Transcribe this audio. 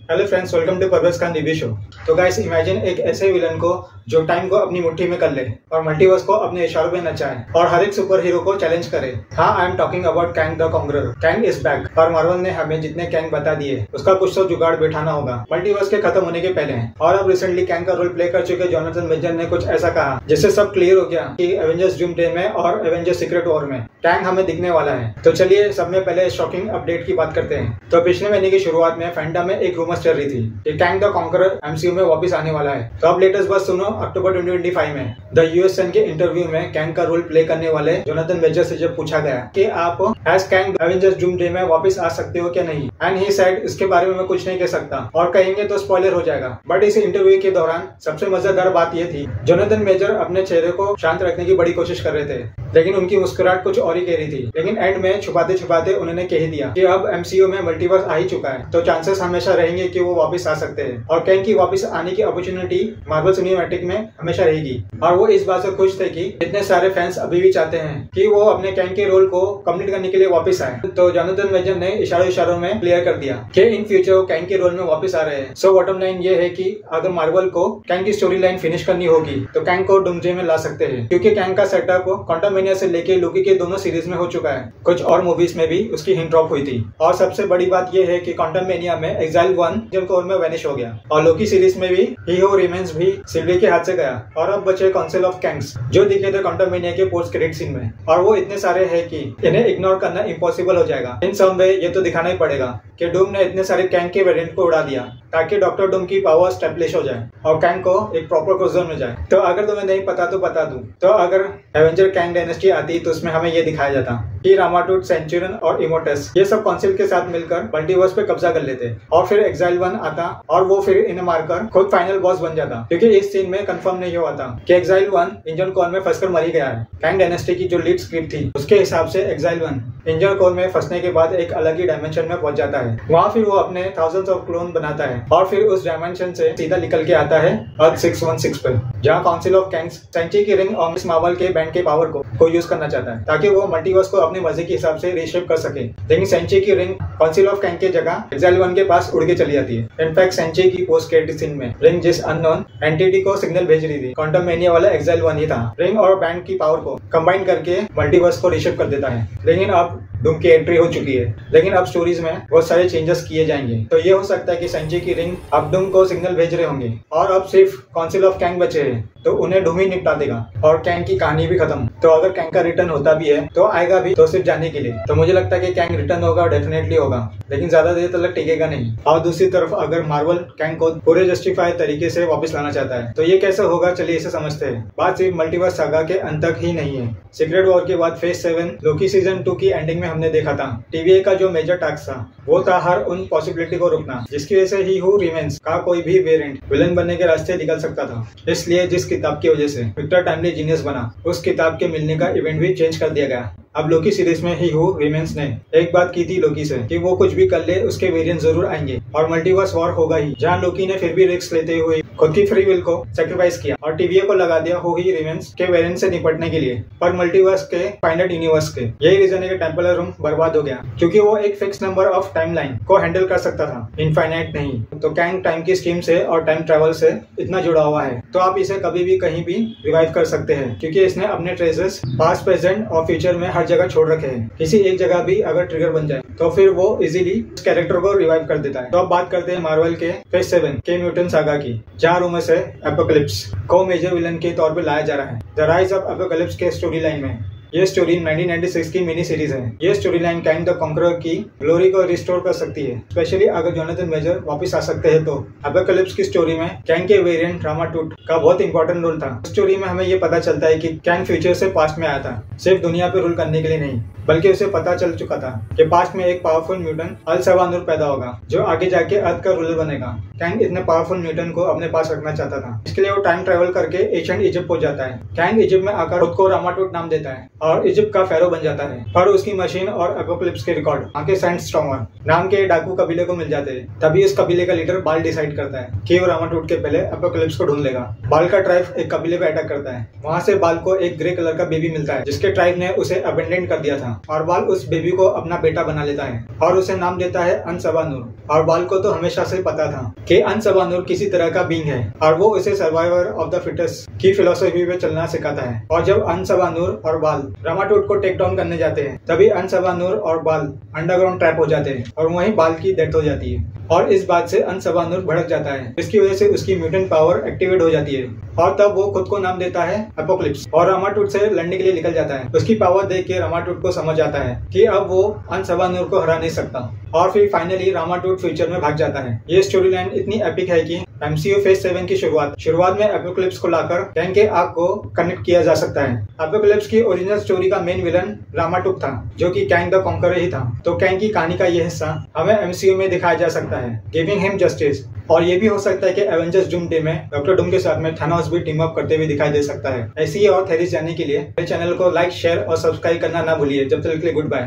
Hello friends, welcome to Parvez Khan review show. तो guys, imagine एक ऐसे विलन को जो टाइम को अपनी मुट्ठी में कर ले और मल्टीवर्स को अपने इशारों में नचाए और हर एक सुपर हीरो को चैलेंज करे। हाँ, I am talking about Kang the conqueror. Kang is back और मार्वल ने हमें जितने कैंग बता दिए उसका कुछ तो जुगाड़ बैठाना होगा मल्टीवर्स के खत्म होने के पहले। और अब रिसेंटली कैंग का रोल प्ले कर चुके जोनाथन मेजर ने कुछ ऐसा कहा जिससे सब क्लियर हो गया कि एवेंजर्स डूमसडे में और एवेंजर्स सीक्रेट वॉर में कैंग हमें दिखने वाला है। तो चलिए सब में पहले शॉकिंग अपडेट की बात करते हैं। तो पिछले महीने की शुरुआत में फैंडम में एक रूमर्स चल रही थी कि कैंग द कॉन्करर एमसीयू में वापस आने वाला है। तो अब लेटेस्ट बस सुनो, अक्टूबर 2025 में द यूएसएन के इंटरव्यू में कैंग का रोल प्ले करने वाले जोनाथन मेजर से जब पूछा गया कि आप एज कैंग एवेंजर्स डूमसडे में वापस आ सकते हो क्या नहीं, एंड ही सेड इसके बारे में मैं कुछ नहीं कह सकता और कहेंगे तो स्पॉइलर हो जाएगा। बट इस इंटरव्यू के दौरान सबसे मजेदार बात यह थी, जोनाथन मेजर अपने चेहरे को शांत रखने की बड़ी कोशिश कर रहे थे लेकिन उनकी मुस्कुराहट कुछ और ही कह रही थी। लेकिन एंड में छुपाते छुपाते उन्होंने कह दिया कि अब एमसीयू में मल्टीवर्स आ ही चुका है, तो चांसेस हमेशा रहेंगे कि वो वापस आ सकते हैं और कैंग की वापस आने की अपॉर्चुनिटी मार्वल सिनेमैटिक में हमेशा रहेगी। और वो इस बात से खुश थे कि इतने सारे फैंस अभी भी चाहते हैं कि वो अपने कैंग के रोल को कंप्लीट करने के लिए वापस आए। तो जोनाथन मेजर ने इशारों में क्लियर कर दिया कि इन फ्यूचर वो कैंग के रोल में वापस आ रहे हैं। सो बॉटम लाइन ये है कि अगर मार्वल को कैंग की स्टोरी लाइन फिनिश करनी होगी तो कैंग को डूमसडे में ला सकते हैं, क्योंकि कैंग का सेटअप क्वांटममेनिया से लेके लोकी के दोनों सीरीज में हो चुका है। कुछ और मूवीज में भी उसकी हिंट ड्रॉप हुई थी। और सबसे बड़ी बात यह है कि क्वांटममेनिया में एक्साइल 1 जन कोर में वैनिश हो गया और लोकी सीरीज में भी ही हू रिमेन्स भी सिल्वी के हाथ से गया और अब बचे काउंसिल ऑफ कैंग्स जो दिखे थे क्वांटममेनिया के पोस्ट क्रेडिट सीन में। और वो इतने सारे हैं कि इन्हें इग्नोर करना इम्पॉसिबल हो जाएगा। इन सम वे ये तो दिखाना ही पड़ेगा कि डूम ने इतने सारे कैंग के वेरिएंट को उड़ा दिया ताकि डॉक्टर डूम की पावर स्टैब्लिश हो जाए और कैंग को एक प्रॉपर क्लोजर मिल जाए। तो अगर तुम्हें नहीं पता तो बता दूं, तो अगर एवेंजर कैंग डायनेस्टी आती तो उसमें हमें ये दिखाया जाता कि रामाटूट, सेंचुरियन और इमोटस ये सब काउंसिल के साथ मिलकर मल्टीवर्स पे कब्जा कर लेते और फिर एक्साइल 1 आता और वो फिर इन्हें मारकर खुद फाइनल बॉस बन जाता, क्योंकि इस सीन में कंफर्म नहीं हुआ था कि एक्साइल 1 इंजन कोर में फंसकर मर ही गया है। कैंग डायनेस्टी की जो लीड स्क्रिप्ट थी उसके हिसाब से एक्साइल 1 इंजन कोर में फंसने के बाद एक अलग ही डायमेंशन में पहुंच जाता है। वहाँ फिर वो अपने थाउजेंड्स ऑफ क्लोन बनाता है और फिर उस डायमेंशन से सीधा निकल के आता है अर्थ 616 पर, जहाँ काउंसिल ऑफ कैंग्स सेंची की रिंग और मिस मार्वल के बैंड के पावर को यूज करना चाहता है ताकि वो मल्टीवर्स को अपने मर्जी के हिसाब से रीशेप कर सके। लेकिन सेंची की रिंग काउंसिल ऑफ कैंग के जगह एक्साइल 1 के पास उड़ के चली जाती है। इनफैक्ट सेंची की पोस्ट क्रेडिट सीन में रिंग जिस अननोन एंटिटी को सिग्नल भेज रही थी क्वांटममेनिया वाला एक्साइल 1 ही था। रिंग और बैंड की पावर को कंबाइन करके मल्टीवर्स को रीशेप कर देता है। लेकिन अब डूम की एंट्री हो चुकी है, लेकिन अब स्टोरीज में बहुत सारे चेंजेस किए जाएंगे। तो ये हो सकता है कि सेंची की रिंग अब डूम को सिग्नल भेज रहे होंगे और अब सिर्फ काउंसिल ऑफ कैंग बचे हैं, तो उन्हें डूम ही निपटा देगा और कैंग की कहानी भी खत्म। तो अगर कैंग का रिटर्न होता भी है तो आएगा भी तो सिर्फ जाने के लिए। तो मुझे लगता है कि कैंग रिटर्न होगा, डेफिनेटली होगा, लेकिन ज्यादा देर तक टिकेगा नहीं। और दूसरी तरफ अगर मार्वल कैंग को पूरे जस्टिफाई तरीके से वापस लाना चाहता है तो ये कैसे होगा, चलिए इसे समझते हैं। बात सिर्फ मल्टीवर्स सागा के अंत तक ही नहीं है। सीक्रेट वॉर के बाद फेज 7 लोकी सीजन 2 की एंडिंग में हमने देखा था टीवीए का जो मेजर टास्क था वो था हर उन पॉसिबिलिटी को रोकना जिसकी वजह से ही हू रिमेन्स का कोई भी वेरिएंट विलन बनने के रास्ते निकल सकता था। इसलिए जिस किताब की वजह से विक्टर टाइमली जीनियस बना उस किताब के मिलने का इवेंट भी चेंज कर दिया गया। अब लोकी सीरीज में ही हू रिमेन्स ने एक बात की थी लोकी से कि वो कुछ भी कर ले उसके वेरिएंट जरूर आएंगे और मल्टीवर्स वॉर होगा ही, जहां लोकी ने फिर भी रिस्क लेते हुए खुद की फ्री विल को सैक्रिफाइस किया और टीवीए को लगा दिया हू ही रिमेन्स के वेरिएंट से निपटने के लिए पर मल्टीवर्स के फाइनाइट यूनिवर्स के। यही रीजन है कि टेम्पलर रूम बर्बाद हो गया, क्योंकि वो एक फिक्स नंबर ऑफ टाइमलाइन को हैंडल कर सकता था, इनफाइनाइट नहीं। तो कैंग टाइम की स्कीम से और टाइम ट्रेवल से इतना जुड़ा हुआ है तो आप इसे कभी भी कहीं भी रिवाइव कर सकते हैं, क्योंकि इसने अपने ट्रेसेस पास्ट, प्रेजेंट और फ्यूचर में हर जगह छोड़ रखे हैं। किसी एक जगह भी अगर ट्रिगर बन जाए तो फिर वो इजीली उस कैरेक्टर को रिवाइव कर देता है। तो अब बात करते हैं मार्वल के फेज 7 के म्यूटेंट सागा की, जहाँ रूमर्स है एपोकलिप्स को मेजर विलन के तौर पर लाया जा रहा है द राइज ऑफ एपोकलिप्स के स्टोरी लाइन में। ये स्टोरी 1996 की मिनी सीरीज है। ये story line Kang the conqueror की ग्लोरी को रिस्टोर कर सकती है, स्पेशली अगर जोनाथन मेजर वापस आ सकते हैं। तो एपोकलिप्स की स्टोरी में कैंग के वेरिएंट रामाटूट का बहुत इंपॉर्टेंट रोल था। स्टोरी में हमें ये पता चलता है कि कैंग फ्यूचर से पास्ट में आया था, सिर्फ दुनिया पे रूल करने के लिए नहीं, बल्कि उसे पता चल चुका था कि पास्ट में एक पावरफुल म्यूटेंट अल सवानूर पैदा होगा जो आगे जाके अर्थ का रूलर बनेगा। कैंग इतने पावरफुल म्यूटेंट को अपने पास रखना चाहता था, इसके लिए वो टाइम ट्रेवल करके एशियंट इजिप्ट पहुंच जाता है। कैंग इजिप्ट में आकर खुद को रामाटूट नाम देता है और इजिप्ट का फेरो बन जाता है। और उसकी मशीन और एपोकलिप्स के रिकॉर्ड आके सेंट स्ट्रॉमर नाम के डाकू कबीले को मिल जाते हैं। तभी उस कबीले का लीडर बाल डिसाइड करता है कि वो रामाटूट के पहले एपोकलिप्स को ढूंढ लेगा। बाल का ट्राइब एक कबीले पे अटैक करता है। वहाँ से बाल को एक ग्रे कलर का बेबी मिलता है जिसके ट्राइब ने उसे अबेंडन कर दिया था, और बाल उस बेबी को अपना बेटा बना लेता है और उसे नाम देता है अनसबानूर। और बाल को तो हमेशा से पता था कि अनसबानूर किसी तरह का बीइंग है और वो उसे सर्वाइवर ऑफ द फिटेस्ट की फिलोसफी पे चलना सिखाता है। और जब अनसबानूर और बाल रामाटूट को टेक डाउन करने जाते हैं तभी अनसबानूर और बाल अंडरग्राउंड ट्रैप हो जाते हैं और वहीं बाल की डेथ हो जाती है। और इस बात से अनसबानूर भड़क जाता है, इसकी वजह से उसकी म्यूटेंट पावर एक्टिवेट हो जाती है और तब वो खुद को नाम देता है एपोकलिप्स और रामाटूट से लड़ने के लिए निकल जाता है। उसकी पावर देख के रामाटूट को समझ आता है कि अब वो अनसबानूर को हरा नहीं सकता और फिर फाइनली रामाटूट फ्यूचर में भाग जाता है। ये स्टोरी लाइन इतनी एपिक है कि MCU फेज 7 की शुरुआत में एपोकलिप्स को लाकर कैंग के आर्क को कनेक्ट किया जा सकता है। एपोकलिप्स की ओरिजिनल स्टोरी का मेन विलन रामाटूट था जो कि कैंग द कॉन्करर ही था, तो कैंग की कहानी का ये हिस्सा हमें MCU में दिखाया जा सकता है, गिविंग हिम जस्टिस। और ये भी हो सकता है कि एवेंजर्स डूमडे में डॉक्टर डूम के साथ में थानोस भी टीम अप करते हुए दिखाई दे सकता है। ऐसी ही और थेरीज जानने के लिए मेरे चैनल को लाइक, शेयर और सब्सक्राइब करना ना भूलिए। जब तक के लिए गुड बाय।